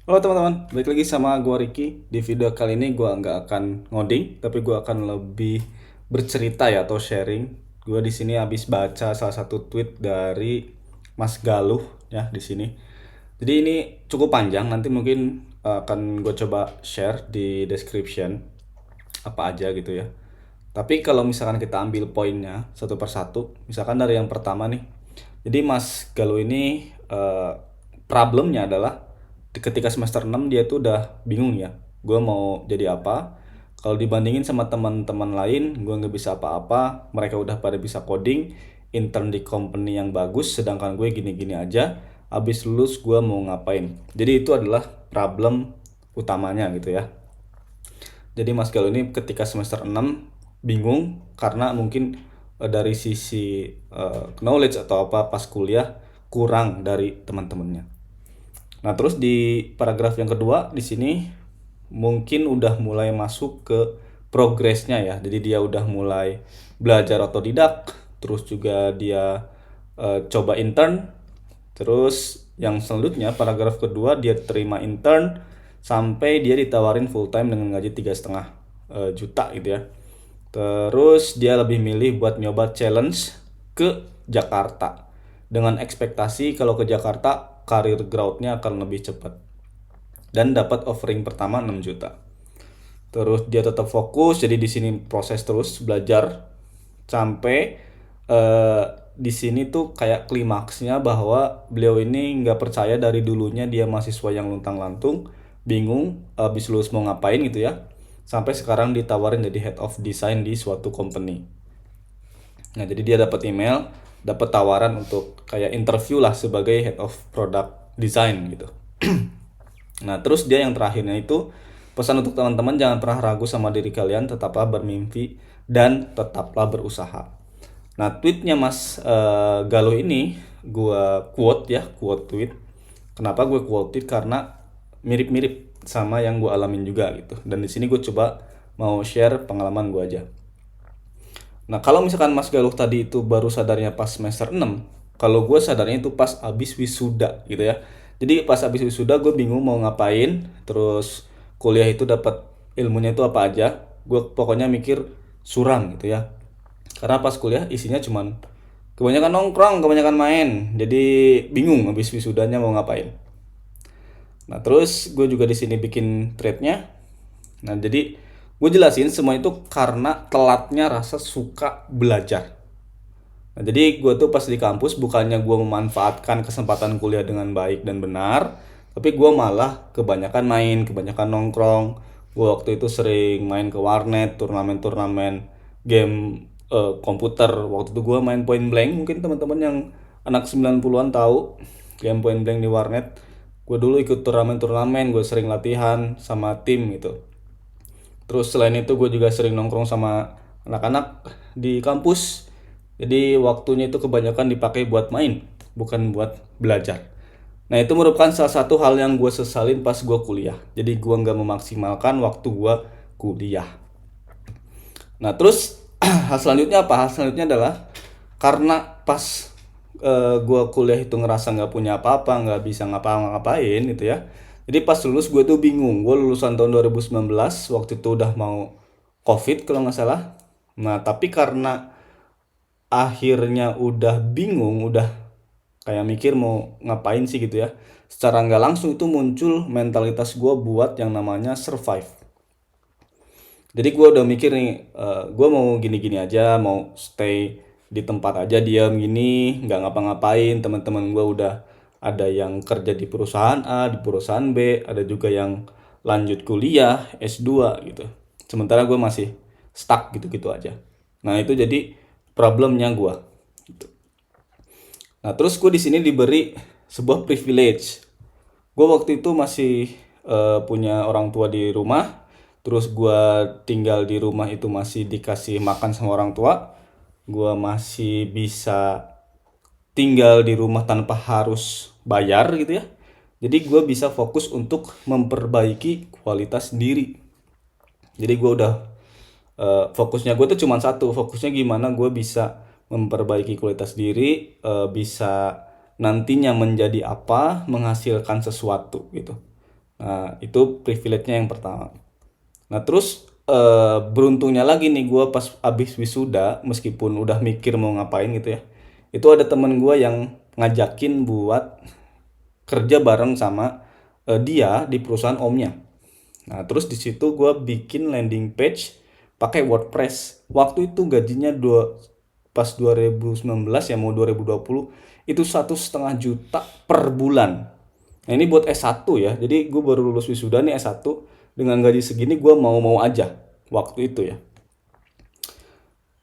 Halo teman-teman, balik lagi sama gua Ricky. Di video kali ini gua nggak akan ngoding, tapi gua akan lebih bercerita ya atau sharing. Gua di sini habis baca salah satu tweet dari Mas Galuh ya di sini. Jadi ini cukup panjang, nanti mungkin akan gue coba share di description apa aja gitu ya. Tapi kalau misalkan kita ambil poinnya satu persatu, misalkan dari yang pertama nih. Jadi Mas Galuh ini problemnya adalah ketika semester 6 dia tuh udah bingung ya. Gue mau jadi apa? Kalau dibandingin sama teman-teman lain, gue nggak bisa apa-apa. Mereka udah pada bisa coding, intern di company yang bagus, sedangkan gue gini-gini aja. Habis lulus gue mau ngapain? Jadi itu adalah problem utamanya gitu ya. Jadi Mas Galuh ini ketika semester 6 bingung karena mungkin dari sisi knowledge atau apa pas kuliah kurang dari teman-temannya. Nah, terus di paragraf yang kedua di sini mungkin udah mulai masuk ke progresnya ya. Jadi dia udah mulai belajar otodidak, terus juga dia coba intern. Terus yang selanjutnya paragraf kedua dia terima intern sampai dia ditawarin full time dengan gaji 3,5 juta gitu ya. Terus dia lebih milih buat nyoba challenge ke Jakarta dengan ekspektasi kalau ke Jakarta karir growth-nya akan lebih cepat dan dapat offering pertama 6 juta. Terus dia tetap fokus, jadi di sini proses terus belajar sampai eh, di sini tuh kayak klimaksnya bahwa beliau ini nggak percaya dari dulunya dia mahasiswa yang luntang-lantung, bingung habis lulus mau ngapain gitu ya. Sampai sekarang ditawarin jadi head of design di suatu company. Nah, jadi dia dapat email, dapat tawaran untuk kayak interview lah sebagai head of product design gitu. Nah, terus dia yang terakhirnya itu pesan untuk teman-teman jangan pernah ragu sama diri kalian, tetaplah bermimpi dan tetaplah berusaha. Nah, tweetnya Mas Galuh ini gua quote ya, quote tweet. Kenapa gue quote tweet? Karena mirip-mirip sama yang gue alamin juga gitu. Dan di sini gue coba mau share pengalaman gue aja. Nah, kalau misalkan Mas Galuh tadi itu baru sadarnya pas semester 6, kalau gue sadarnya itu pas abis wisuda gitu ya. Jadi pas abis wisuda gue bingung mau ngapain, terus kuliah itu dapat ilmunya itu apa aja. Gue pokoknya mikir suram gitu ya. Karena pas kuliah isinya cuman kebanyakan nongkrong, kebanyakan main. Jadi bingung abis wisudanya mau ngapain. Nah, terus gue juga di sini bikin threadnya. Nah, jadi gue jelasin semua itu karena telatnya rasa suka belajar. Nah, jadi gue tuh pas di kampus bukannya gue memanfaatkan kesempatan kuliah dengan baik dan benar, tapi gue malah kebanyakan main, kebanyakan nongkrong. Gue waktu itu sering main ke warnet, turnamen-turnamen game komputer. Waktu itu gue main Point Blank, mungkin teman-teman yang anak 90-an tahu game Point Blank di warnet. Gue dulu ikut turnamen-turnamen, gue sering latihan sama tim gitu. Terus selain itu gue juga sering nongkrong sama anak-anak di kampus. Jadi waktunya itu kebanyakan dipakai buat main, bukan buat belajar. Nah, itu merupakan salah satu hal yang gue sesalin pas gue kuliah. Jadi gue nggak memaksimalkan waktu gue kuliah. Nah, terus hal selanjutnya apa? Hal selanjutnya adalah karena pas gue kuliah itu ngerasa nggak punya apa-apa, nggak bisa ngapa-ngapain gitu ya. Jadi pas lulus gue tuh bingung. Gue lulusan tahun 2019, waktu itu udah mau COVID kalau nggak salah. Nah, tapi karena akhirnya udah bingung, udah kayak mikir mau ngapain sih gitu ya. Secara nggak langsung itu muncul mentalitas gue buat yang namanya survive. Jadi gue udah mikir nih, gue mau gini-gini aja, mau stay di tempat aja diam gini, nggak ngapa-ngapain. Teman-teman gue udah ada yang kerja di perusahaan A, di perusahaan B, ada juga yang lanjut kuliah S2 gitu. Sementara gue masih stuck gitu-gitu aja. Nah, itu jadi problemnya gue. Gitu. Nah, terus gue di sini diberi sebuah privilege. Gue waktu itu masih punya orang tua di rumah, terus gue tinggal di rumah itu masih dikasih makan sama orang tua, gue masih bisa tinggal di rumah tanpa harus bayar gitu ya. Jadi gue bisa fokus untuk memperbaiki kualitas diri. Jadi gue udah fokusnya gue tuh cuma satu, fokusnya gimana gue bisa memperbaiki kualitas diri, bisa nantinya menjadi apa, menghasilkan sesuatu gitu. Nah, itu privilege-nya yang pertama. Nah, terus beruntungnya lagi nih gue pas abis wisuda, meskipun udah mikir mau ngapain gitu ya. Itu ada temen gue yang ngajakin buat kerja bareng sama dia di perusahaan omnya. Nah, terus di situ gue bikin landing page pakai WordPress. Waktu itu gajinya pas 2019 ya mau 2020 itu 1,5 juta per bulan. Nah, ini buat S1 ya. Jadi gue baru lulus wisuda nih S1 dengan gaji segini gue mau-mau aja waktu itu ya.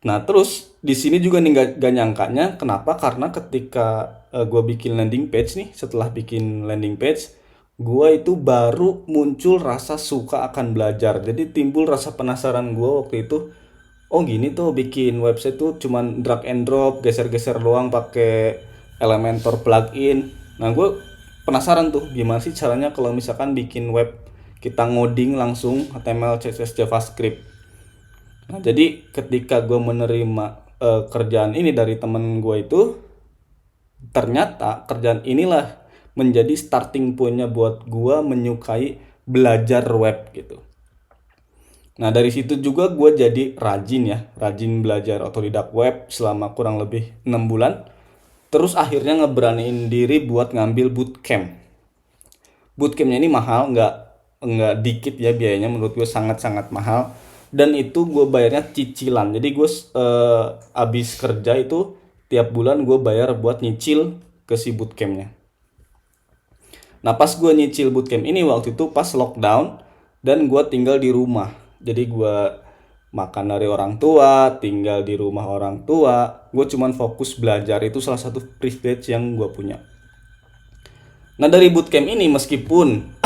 Nah, terus di sini juga nih gak nyangkanya kenapa? Karena ketika gue bikin landing page nih, setelah bikin landing page, gue itu baru muncul rasa suka akan belajar. Jadi timbul rasa penasaran gue waktu itu. Oh gini tuh bikin website tuh cuman drag and drop, geser-geser doang pakai Elementor plugin. Nah, gue penasaran tuh gimana sih caranya kalau misalkan bikin web kita ngoding langsung HTML, CSS, JavaScript. Nah, jadi ketika gue menerima kerjaan ini dari temen gue itu, ternyata kerjaan inilah menjadi starting pointnya buat gue menyukai belajar web gitu. Nah, dari situ juga gue jadi rajin belajar otodidak web selama kurang lebih 6 bulan. Terus akhirnya ngeberaniin diri buat ngambil bootcamp. Bootcampnya ini mahal, nggak dikit ya biayanya, menurut gue sangat-sangat mahal. Dan itu gue bayarnya cicilan. Jadi gue abis kerja itu tiap bulan gue bayar buat nyicil ke si bootcampnya. Nah, pas gue nyicil bootcamp ini waktu itu pas lockdown dan gue tinggal di rumah. Jadi gue makan dari orang tua, tinggal di rumah orang tua. Gue cuman fokus belajar, itu salah satu privilege yang gue punya. Nah, dari bootcamp ini meskipun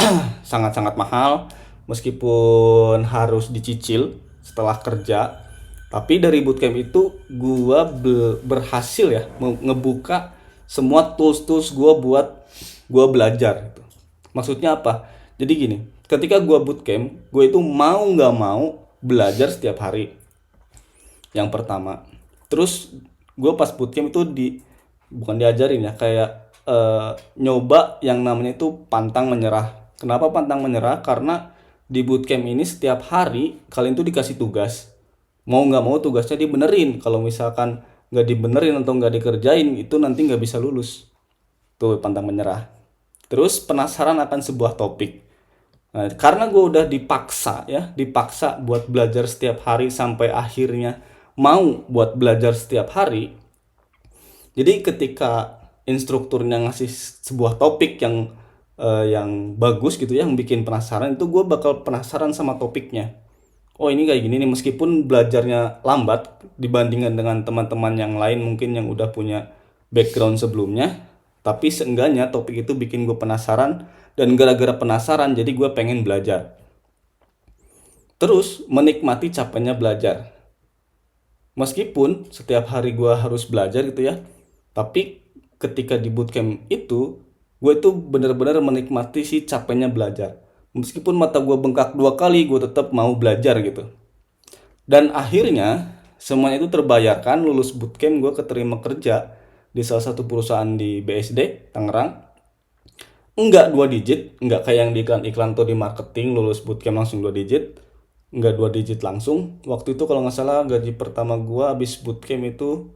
sangat-sangat mahal, meskipun harus dicicil setelah kerja, tapi dari bootcamp itu gua berhasil ya ngebuka semua tools-tools gua buat gua belajar gitu. Maksudnya apa? Jadi gini, ketika gua bootcamp, gue itu mau nggak mau belajar setiap hari. Yang pertama. Terus gue pas bootcamp itu bukan diajarin ya, kayak nyoba yang namanya itu pantang menyerah. Kenapa pantang menyerah? Karena di bootcamp ini setiap hari kalian tuh dikasih tugas. Mau nggak mau tugasnya dibenerin. Kalau misalkan nggak dibenerin atau nggak dikerjain, itu nanti nggak bisa lulus. Tuh pantang menyerah. Terus penasaran akan sebuah topik. Nah, karena gue udah dipaksa buat belajar setiap hari sampai akhirnya mau buat belajar setiap hari. Jadi ketika instrukturnya ngasih sebuah topik yang bagus gitu ya, yang bikin penasaran, itu gue bakal penasaran sama topiknya. Oh ini kayak gini nih, meskipun belajarnya lambat dibandingkan dengan teman-teman yang lain mungkin yang udah punya background sebelumnya, tapi seenggaknya topik itu bikin gue penasaran, dan gara-gara penasaran jadi gue pengen belajar. Terus menikmati capeknya belajar. Meskipun setiap hari gue harus belajar gitu ya, tapi ketika di bootcamp itu gue itu benar-benar menikmati si capeknya belajar. Meskipun mata gue bengkak 2 kali, gue tetap mau belajar gitu. Dan akhirnya semuanya itu terbayarkan, lulus bootcamp gue keterima kerja di salah satu perusahaan di BSD Tangerang. Enggak 2 digit, enggak kayak yang di iklan-iklan tuh di marketing lulus bootcamp langsung 2 digit. Enggak 2 digit langsung. Waktu itu kalau nggak salah gaji pertama gue habis bootcamp itu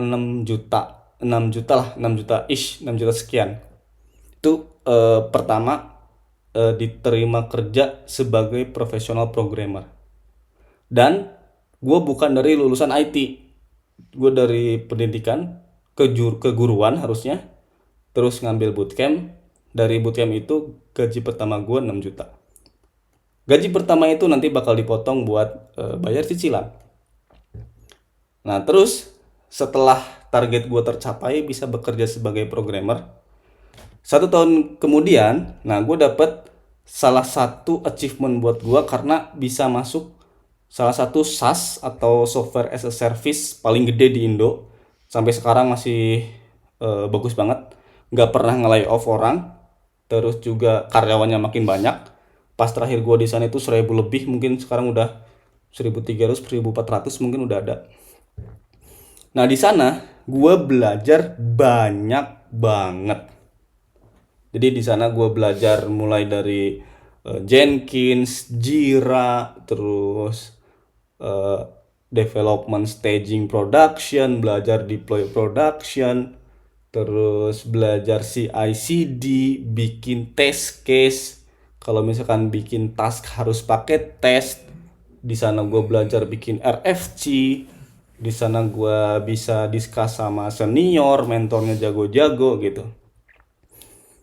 6 juta. 6 juta lah, 6 juta ish, 6 juta sekian. Itu pertama diterima kerja sebagai profesional programmer. Dan gue bukan dari lulusan IT. Gue dari pendidikan keguruan harusnya. Terus ngambil bootcamp. Dari bootcamp itu gaji pertama gue 6 juta. Gaji pertama itu nanti bakal dipotong buat bayar cicilan. Nah, terus setelah target gue tercapai bisa bekerja sebagai programmer, 1 tahun kemudian, nah gue dapet salah satu achievement buat gue karena bisa masuk salah satu SaaS atau software as a service paling gede di Indo. Sampai sekarang masih bagus banget, nggak pernah nge-lay off orang. Terus juga karyawannya makin banyak. Pas terakhir gue di sana itu 1.000 lebih, mungkin sekarang udah 1.300, 1.400 mungkin udah ada. Nah, di sana gue belajar banyak banget. Jadi di sana gue belajar mulai dari Jenkins, Jira, terus eh, development, staging, production, belajar deploy production, terus belajar CI/CD, bikin test case. Kalau misalkan bikin task harus pakai test. Di sana gue belajar bikin RFC. Di sana gue bisa discuss sama senior, mentornya jago-jago gitu.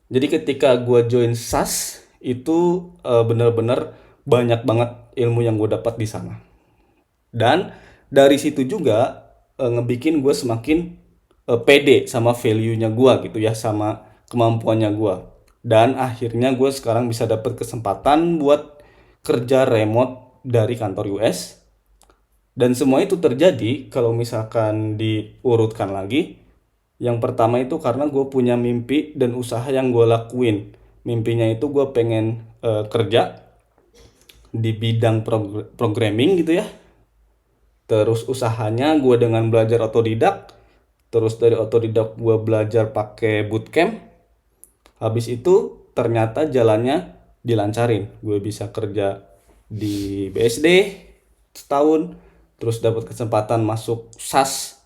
Jadi ketika gue join SAS itu bener-bener banyak banget ilmu yang gue dapat di sana. Dan dari situ juga ngebikin gue semakin pede sama value-nya gue gitu ya, sama kemampuannya gue. Dan akhirnya gue sekarang bisa dapat kesempatan buat kerja remote dari kantor US. Dan semua itu terjadi kalau misalkan diurutkan lagi. Yang pertama itu karena gue punya mimpi dan usaha yang gue lakuin. Mimpinya itu gue pengen kerja di bidang programming gitu ya. Terus usahanya gue dengan belajar otodidak. Terus dari otodidak gue belajar pakai bootcamp. Habis itu ternyata jalannya dilancarin. Gue bisa kerja di BSD setahun. Terus dapat kesempatan masuk SAS,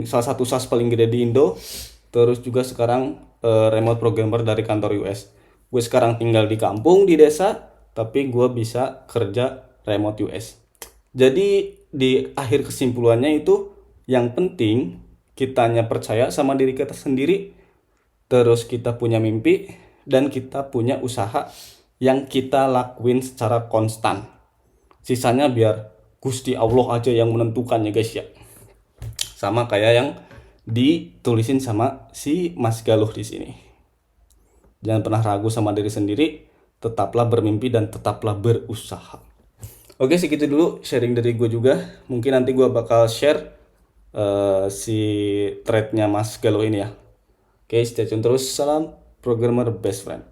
salah satu SAS paling gede di Indo. Terus juga sekarang remote programmer dari kantor US. Gue sekarang tinggal di kampung di desa, tapi gue bisa kerja remote US. Jadi di akhir kesimpulannya itu yang penting kitanya percaya sama diri kita sendiri, terus kita punya mimpi dan kita punya usaha yang kita lakuin secara konstan. Sisanya biar Gusti Allah aja yang menentukan ya guys ya. Sama kayak yang ditulisin sama si Mas Galuh di sini. Jangan pernah ragu sama diri sendiri, tetaplah bermimpi dan tetaplah berusaha. Oke, segitu dulu sharing dari gue juga. Mungkin nanti gue bakal share si threadnya Mas Galuh ini ya. Oke, stay tune terus. Salam programmer best friend.